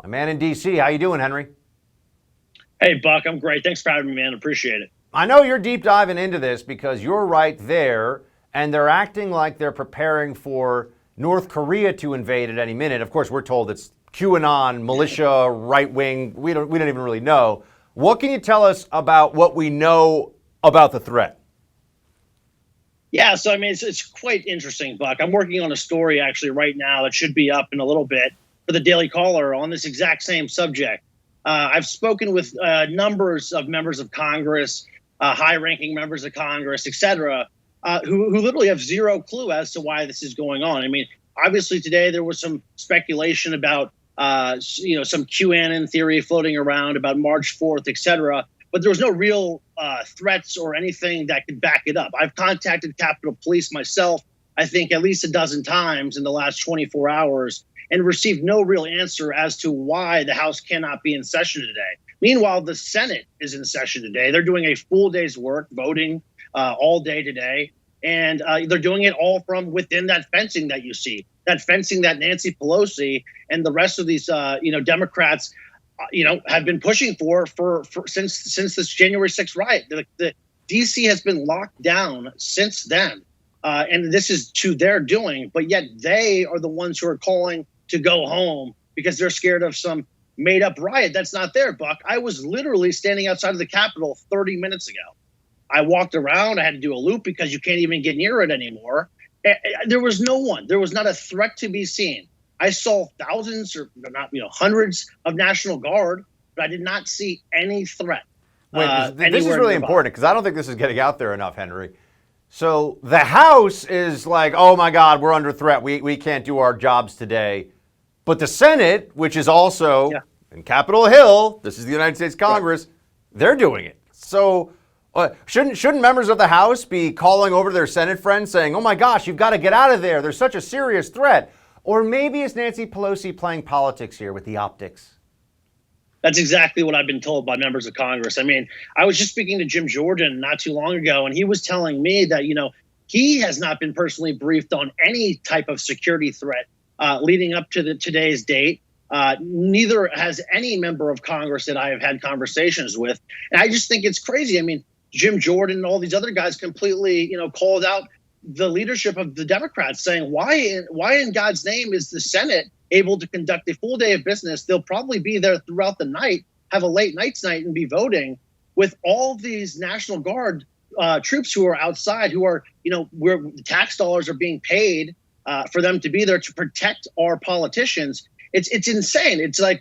My man in D.C., how you doing, Henry? Hey, Buck, I'm great. Thanks for having me, man. Appreciate it. I know you're deep diving into this because you're right there, and they're acting like they're preparing for North Korea to invade at any minute. Of course, we're told it's QAnon, militia, right wing. We don't even really know. What can you tell us about what we know about the threat? Yeah, so I mean, it's quite interesting, Buck. I'm working on a story actually right now that should be up in a little bit for the Daily Caller on this exact same subject. I've spoken with numbers of members of Congress, high-ranking members of Congress, et cetera, who literally have zero clue as to why this is going on. I mean, obviously today there was some speculation about, some QAnon theory floating around about March 4th, et cetera, but there was no real threats or anything that could back it up. I've contacted Capitol Police myself, I think at least a dozen times in the last 24 hours, and received no real answer as to why the House cannot be in session today. Meanwhile, the Senate is in session today. They're doing a full day's work, voting all day today, and they're doing it all from within that fencing that you see, that fencing that Nancy Pelosi and the rest of these, Democrats, have been pushing for since this January 6th riot. The DC has been locked down since then, and this is to their doing. But yet they are the ones who are calling to go home because they're scared of some made up riot that's not there, Buck. I was literally standing outside of the Capitol 30 minutes ago. I walked around. I had to do a loop because you can't even get near it anymore. There was no one. There was not a threat to be seen. I saw thousands or not, hundreds of National Guard, but I did not see any threat. Wait, this is really important because I don't think this is getting out there enough, Henry. So the House is like, oh my God, we're under threat. We can't do our jobs today. But the Senate, which is also in Capitol Hill, this is the United States Congress, they're doing it. So shouldn't members of the House be calling over to their Senate friends saying, oh my gosh, you've got to get out of there. There's such a serious threat. Or maybe it's Nancy Pelosi playing politics here with the optics? That's exactly what I've been told by members of Congress. I mean, I was just speaking to Jim Jordan not too long ago, and he was telling me that, he has not been personally briefed on any type of security threat leading up to today's date. Neither has any member of Congress that I have had conversations with. And I just think it's crazy. I mean, Jim Jordan and all these other guys completely, called out the leadership of the Democrats, saying, why in God's name is the Senate able to conduct a full day of business? They'll probably be there throughout the night, have a late nights night and be voting with all these National Guard troops who are outside, who are, where tax dollars are being paid for them to be there to protect our politicians. It's insane. It's like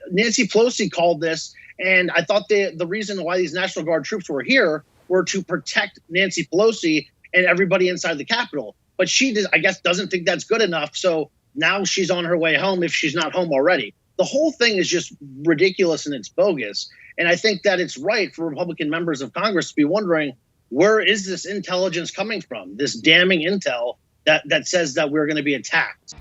Nancy Pelosi called this, and I thought the reason why these National Guard troops were here were to protect Nancy Pelosi and everybody inside the Capitol. But she, I guess, doesn't think that's good enough. So now she's on her way home if she's not home already. The whole thing is just ridiculous and it's bogus. And I think that it's right for Republican members of Congress to be wondering, where is this intelligence coming from? This damning intel that says that we're going to be attacked.